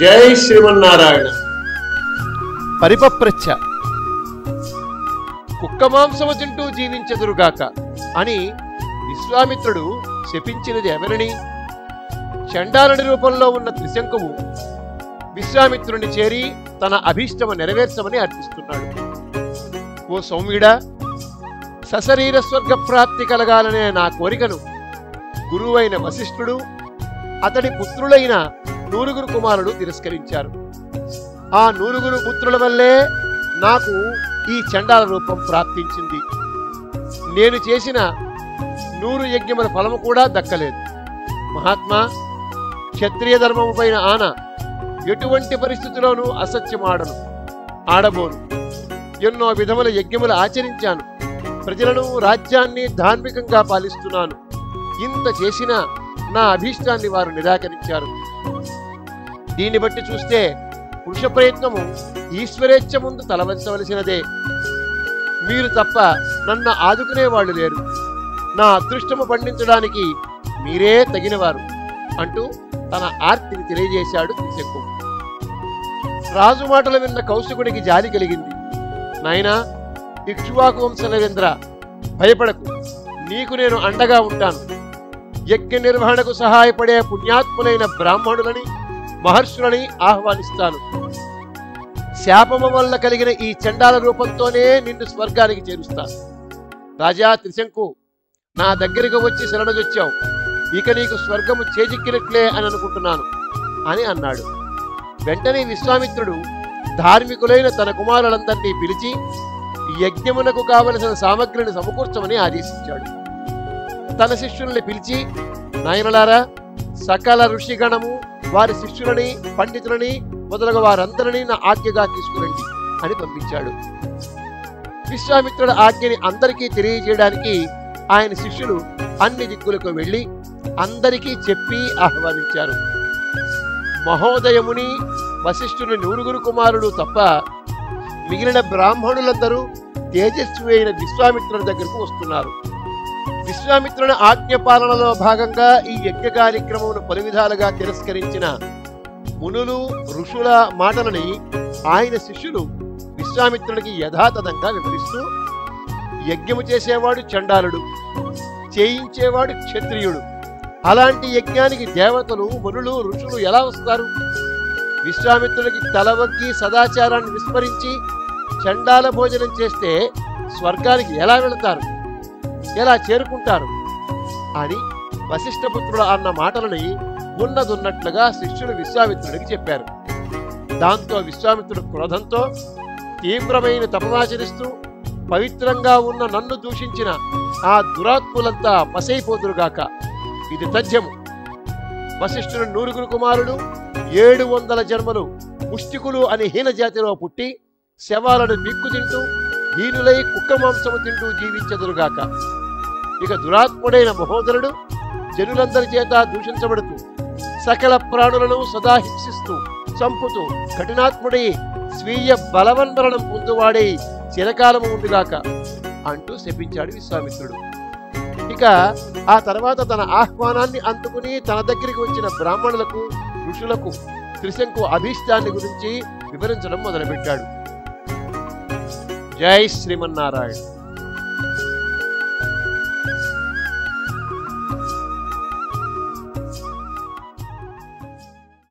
జై శ్రీమన్నారాయణ. పరిపప్రచ్ఛ. కుక్క మాంసము తింటూ జీవించెదురుగాక అని విశ్వామిత్రుడు శపించినది ఎవరిని? చండాలుడి రూపంలో ఉన్న త్రిశంకువు విశ్వామిత్రుని చేరి తన అభీష్టము నెరవేర్చమని అర్థిస్తున్నాడు. ఓ సౌమ్యుడా, సశరీర స్వర్గ ప్రాప్తి కలగాలనే నా కోరికను గురువైన వశిష్ఠుడు అతడి పుత్రులైన 9 కుమారులు తిరస్కరించారు. ఆ 9 పుత్రుల వల్లే నాకు ఈ చండాల రూపం ప్రాప్తించింది. నేను చేసిన 100 యజ్ఞముల ఫలము కూడా దక్కలేదు. మహాత్మా, క్షత్రియ ధర్మము పైన ఆన ఎటువంటి పరిస్థితుల్లోనూ అసత్యమాడను, ఆడబోను. ఎన్నో విధముల యజ్ఞములు ఆచరించాను. ప్రజలను, రాజ్యాన్ని ధార్మికంగా పాలిస్తున్నాను. ఇంత చేసినా నా అభీష్టాన్ని వారు నిరాకరించారు. దీన్ని బట్టి చూస్తే పురుష ప్రయత్నము ఈశ్వరేచ్ఛ ముందు తలవంచవలసినదే. మీరు తప్ప నన్ను ఆదుకునేవాళ్ళు లేరు. నా అదృష్టము పండించడానికి మీరే తగినవారు అంటూ తన ఆర్తిని తెలియజేశాడు త్రిశంకు. రాజు మాటలు విన్న కౌశికుడికి జాలి కలిగింది. నాయనా, ఇక్ష్వాకు వంశ నరేంద్ర, భయపడకు, నీకు నేను అండగా ఉంటాను. యజ్ఞ నిర్వహణకు సహాయపడే పుణ్యాత్ములైన బ్రాహ్మణులని, మహర్షులని ఆహ్వానిస్తాను. శాపము వల్ల కలిగిన ఈ చండాల రూపంతోనే నిన్ను స్వర్గానికి చేరుస్తాను. రాజా త్రిశంకు, నా దగ్గరకు వచ్చి శరణొచ్చావు, ఇక నీకు స్వర్గము చేజిక్కినట్లే అని అనుకుంటున్నాను అని అన్నాడు. వెంటనే విశ్వామిత్రుడు ధార్మికులైన తన కుమారులందరినీ పిలిచి యజ్ఞమునకు కావలసిన సామగ్రిని సమకూర్చమని ఆదేశించాడు. తన శిష్యుల్ని పిలిచి, నాయనలారా, సకల ఋషిగణము, వారి శిష్యులని, పండితులని మొదలగు వారందరినీ నా ఆజ్ఞగా తీసుకురండి అని పంపించాడు. విశ్వామిత్రుడి ఆజ్ఞని అందరికీ తెలియజేయడానికి ఆయన శిష్యులు అన్ని దిక్కులకు వెళ్ళి అందరికీ చెప్పి ఆహ్వానించారు. మహోదయముని, వశిష్ఠుని 9 కుమారులు తప్ప మిగిలిన బ్రాహ్మణులందరూ తేజస్వి అయిన విశ్వామిత్రుని దగ్గరకు వస్తున్నారు. విశ్వామిత్రుని ఆజ్ఞ పాలనలో భాగంగా ఈ యజ్ఞ కార్యక్రమమును పలు విధాలుగా తిరస్కరించిన మునులు, ఋషుల మాటలని ఆయన శిష్యులు విశ్వామిత్రునికి యథాతథంగా వివరిస్తూ, యజ్ఞము చేసేవాడు చండాలుడు, చేయించేవాడు క్షత్రియుడు. అలాంటి యజ్ఞానికి దేవతలు, మునులు, ఋషులు ఎలా వస్తారు? విశ్వామిత్రునికి తలవగ్గి సదాచారాన్ని విస్మరించి చండాల భోజనం చేస్తే స్వర్గానికి ఎలా వెళతారు, ఎలా చేరుకుంటారు అని వశిష్ఠపుత్రుడు అన్న మాటలని ఉన్నదున్నట్లుగా శిష్యులు విశ్వామిత్రుడికి చెప్పారు. దాంతో విశ్వామిత్రుడు క్రోధంతో తీవ్రమైన తపమాచరిస్తూ, పవిత్రంగా ఉన్న నన్ను దూషించిన ఆ దురాత్ములంతా పసైపోదురుగాక, ఇది తథ్యము. వశిష్ఠుని 9 కుమారులు 700 జన్మలు ముష్టికులు అని హీన జాతిలో పుట్టి శవాలను నిక్కు తింటూ, హీనులై కుక్క మాంసము తింటూ జీవించెదురుగాక. ఇక దురాత్ముడైన మహోదరుడు జనులందరి చేత దూషించబడుతూ, సకల ప్రాణులను సదా హింసిస్తూ, చంపుతూ, కఠినాత్ముడై స్వీయ బలవన్మరణం పొందువాడై చిరకాలము ఉండుగాక అంటూ శపించాడు విశ్వామిత్రుడు. ఇక ఆ తర్వాత తన ఆహ్వానాన్ని అందుకుని తన దగ్గరికి వచ్చిన బ్రాహ్మణులకు, ఋషులకు త్రిశంకు అభీష్టాన్ని గురించి వివరించడం మొదలుపెట్టాడు. జై శ్రీమన్నారాయణ.